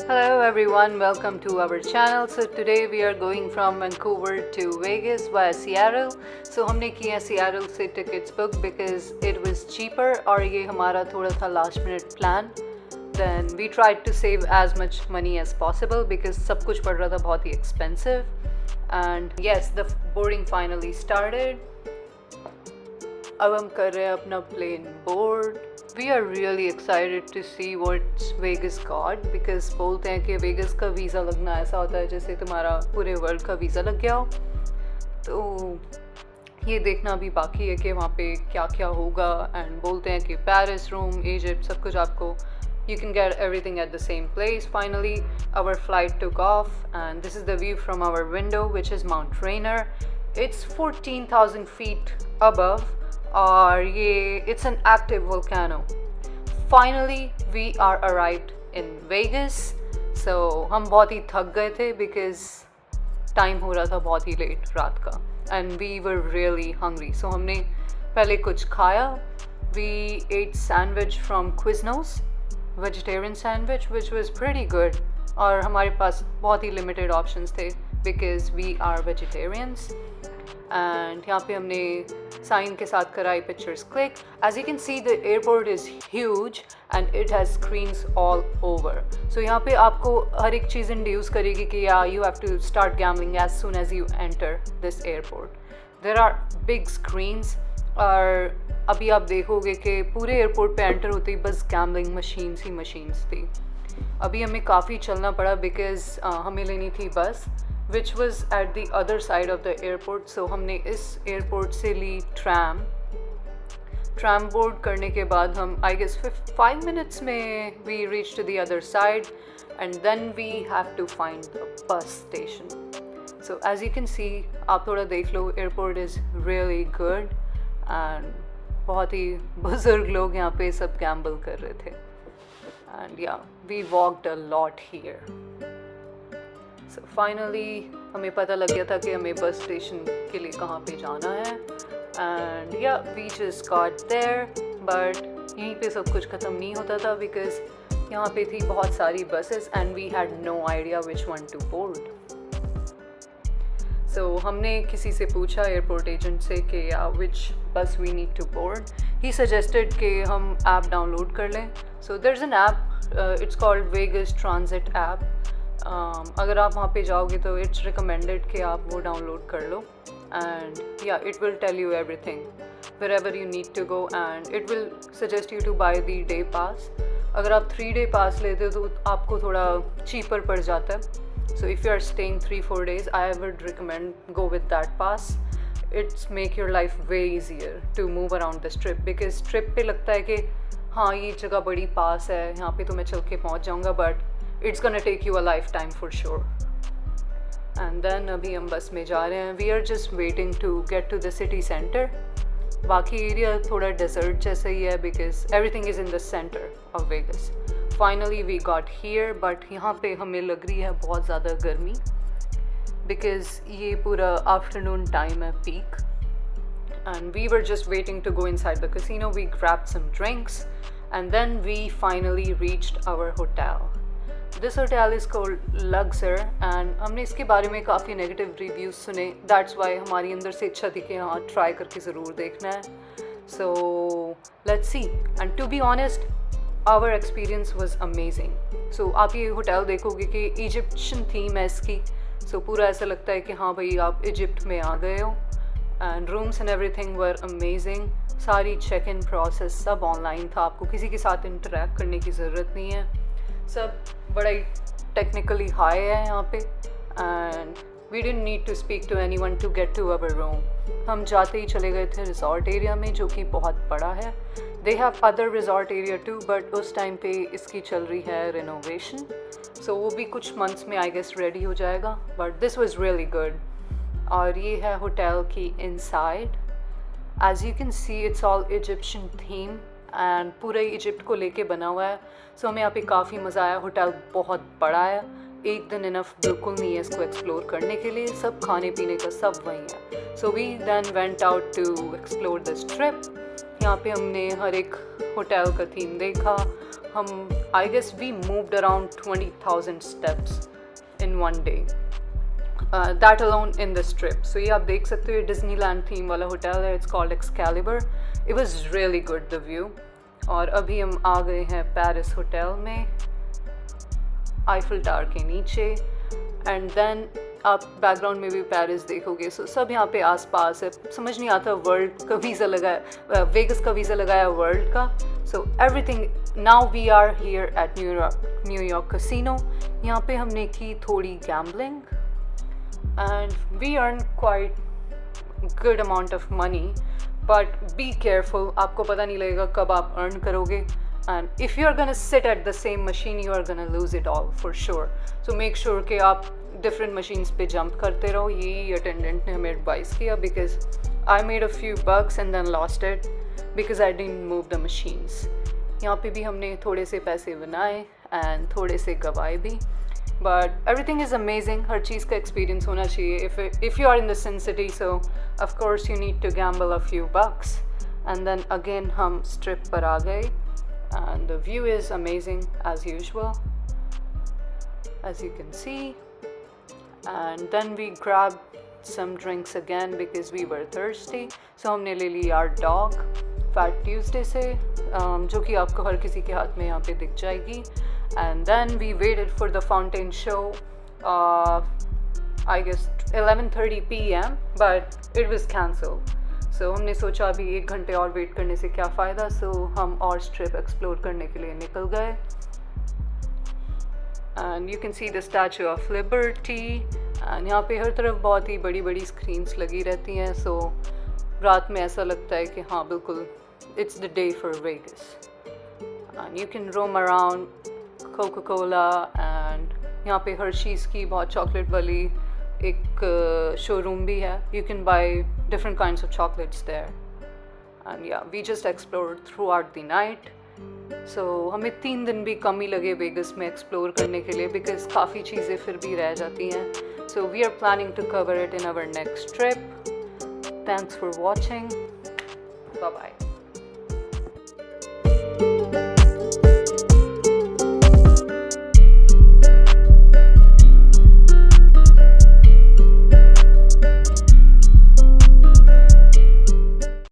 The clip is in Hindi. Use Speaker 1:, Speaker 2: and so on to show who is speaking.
Speaker 1: Hello everyone, welcome to our channel. So today we are going from Vancouver to Vegas via Seattle. So हमने किया Seattle से tickets book because it was cheaper और ये हमारा थोड़ा था last minute plan. Then we tried to save as much money as possible because सब कुछ पड़ रहा था बहुत ही expensive. And yes, the boarding finally started. अब हम कर रहे हैं अपना plane board. We are really excited to see what Vegas got because बोलते हैं कि Vegas का वीज़ा लगना ऐसा होता है जैसे तुम्हारा पूरे वर्ल्ड का वीज़ा लग गया हो. तो ये देखना भी बाकी है कि वहाँ पे क्या क्या होगा. एंड बोलते हैं कि पेरिस, रोम, इजिप्ट सब कुछ आपको you can get everything at the same place. Finally, our flight took off and this is the view from our window, which is Mount Rainier. It's 14,000 feet above. और ये it's an active volcano. Finally, we are arrived in Vegas. So हम बहुत ही थक गए थे because time हो रहा था बहुत ही late रात का. And we were really hungry. So हमने पहले कुछ खाया. We ate sandwich from Quiznos, vegetarian sandwich, which was pretty good. और हमारे पास बहुत ही limited options थे because we are vegetarians. And यहाँ पे हमने साइन के साथ कराई pictures click. As you can see, the airport is huge and it has screens all over. So यहाँ पे आपको हर एक चीज़ इंड्यूस करेगी कि you have to start gambling as soon as you enter this airport. There are big screens और अभी आप देखोगे कि पूरे एयरपोर्ट पे एंटर होते ही बस गैम्बलिंग मशीन्स ही मशीन्स थी. अभी हमें काफ़ी चलना पड़ा बिकॉज हमें लेनी थी बस which was at the other side of the airport. So हमने इस एयरपोर्ट से ली ट्रैम बोर्ड करने के बाद हम I guess 5 minutes में we reached to the other side and then we have to find the bus station. So as you can see, आप थोड़ा देख लो, airport is really good and बहुत ही बुजुर्ग लोग यहाँ पे सब गैम्बल कर रहे थे. And yeah, we walked a lot here. So finally हमें पता लग गया था कि हमें बस स्टेशन के लिए कहाँ पे जाना है. And yeah, we just got there, but यहीं पे सब कुछ ख़त्म नहीं होता था because यहाँ पे थी बहुत सारी buses and we had no idea which one to board. So हमने किसी से पूछा एयरपोर्ट एजेंट से कि which bus we need to board. He suggested कि हम app download कर लें. So there's an app, it's called Vegas Transit app. अगर आप वहाँ पे जाओगे तो इट्स रिकमेंडेड कि आप वो डाउनलोड कर लो. And yeah it will tell you everything wherever you need to go and it will suggest you to buy the day pass. अगर आप 3 day pass लेते हो तो आपको थोड़ा cheaper पड़ जाता है. So if you are staying 3-4 days, I would recommend go with that pass. It's make your life way easier to move around this trip because trip पे लगता है कि हाँ ये जगह बड़ी पास है, यहाँ पे तो मैं चल के पहुँच जाऊँगा, but it's gonna take you a lifetime for sure. And then अभी हम बस में जा रहे हैं. We are just waiting to get to the city center. बाकी एरिया थोड़ा डेजर्ट जैसा ही है because everything is in the center of Vegas. Finally we got here, but यहाँ पे हमें लग रही है बहुत ज़्यादा गर्मी because ये पूरा afternoon time है peak. And we were just waiting to go inside the casino. We grabbed some drinks and then we finally reached our hotel. This hotel is called Luxor and हमने इसके बारे में काफ़ी नेगेटिव रिव्यूज़ सुने. That's why हमारी अंदर से इच्छा थी कि हाँ ट्राई करके ज़रूर देखना है. So let's see. And to be honest, our experience was amazing. So आप ये होटल देखोगे कि इजिप्शियन थीम है इसकी. So पूरा ऐसा लगता है कि हाँ भाई आप इजिप्ट में आ गए हो. And rooms and everything were amazing. सारी चेक इन प्रोसेस सब ऑनलाइन था. आपको किसी के साथ इंटरेक्ट करने की ज़रूरत नहीं है. सब बड़ा ही टेक्निकली हाई है यहाँ पे. And we didn't need to speak to anyone to get to our room. हम जाते ही चले गए थे रिजॉर्ट एरिया में जो कि बहुत बड़ा है. They have other resort area too, but उस टाइम पे इसकी चल रही है रिनोवेशन. सो वो भी कुछ मंथ्स में आई गेस रेडी हो जाएगा, but this was really good. और ये है होटल की inside. As you can see it's all Egyptian theme and पूरे इजिप्ट को लेके बना हुआ है. सो हमें यहाँ पे काफ़ी मज़ा आया. होटल बहुत बड़ा है, एक दिन इनफ बिल्कुल नहीं है इसको एक्सप्लोर करने के लिए. सब खाने पीने का सब वहीं है. So we then went out to explore this trip. यहाँ पे हमने हर एक होटल का थीम देखा. हम I guess we moved around 20,000 steps in one day. That alone in this trip. So ये आप देख सकते हो डिज्नीलैंड थीम वाला होटल है. It's called Excalibur. It was really good, the view. और अभी हम आ गए हैं पेरिस होटल में, आईफिल टावर के नीचे. एंड देन आप बैकग्राउंड में भी पेरिस देखोगे. सो सब यहाँ पे आसपास है. समझ नहीं आता वर्ल्ड का वीज़ा लगाया, वेगस का वीज़ा लगाया वर्ल्ड का. So everything. Now we are here at New York casino. यहाँ पे हमने की थोड़ी gambling and we earn quite good amount of money, but be careful. आपको पता नहीं लगेगा कब आप earn करोगे, and if you are gonna sit at the same machine you are gonna lose it all for sure. So make sure कि आप different machines पे jump करते रहो. यही attendant ने हमें advice किया, because I made a few bucks and then lost it because I didn't move the machines. यहाँ पे भी हमने थोड़े से पैसे बनाए and थोड़े से गवाए भी. But everything is amazing. हर चीज़ का experience होना चाहिए. If you are in the Sin City, so of course you need to gamble a few bucks. And then again हम strip पर आ गए, and the view is amazing as usual, as you can see. And then we grabbed some drinks again because we were thirsty. So हमने ले ली our dog Fat Tuesday से, जो कि आपको हर किसी के हाथ में यहाँ पे दिख जाएगी. And then we waited for the fountain show, I guess 11:30 p.m. but it was cancelled. So हमने सोचा अभी 1 घंटे और वेट करने से क्या फ़ायदा. So हम और स्ट्रिप एक्सप्लोर करने के लिए निकल गए. And you can see the Statue of Liberty. And यहाँ पे हर तरफ बहुत ही बड़ी बड़ी स्क्रीन्स लगी रहती हैं. So रात में ऐसा लगता है कि हाँ बिल्कुल it's the day for Vegas. And you can roam around Coca Cola, and यहाँ पे हर्शीज़ की बहुत चॉकलेट वाली एक शोरूम भी है. You can buy different kinds of chocolates there. And yeah we just explored throughout the night. So हमें 3 दिन भी कम ही लगे वेगस में एक्सप्लोर करने के लिए, बिकॉज काफ़ी चीज़ें फिर भी रह जाती हैं. So we are planning to cover it in our next trip. Thanks for watching. Bye bye.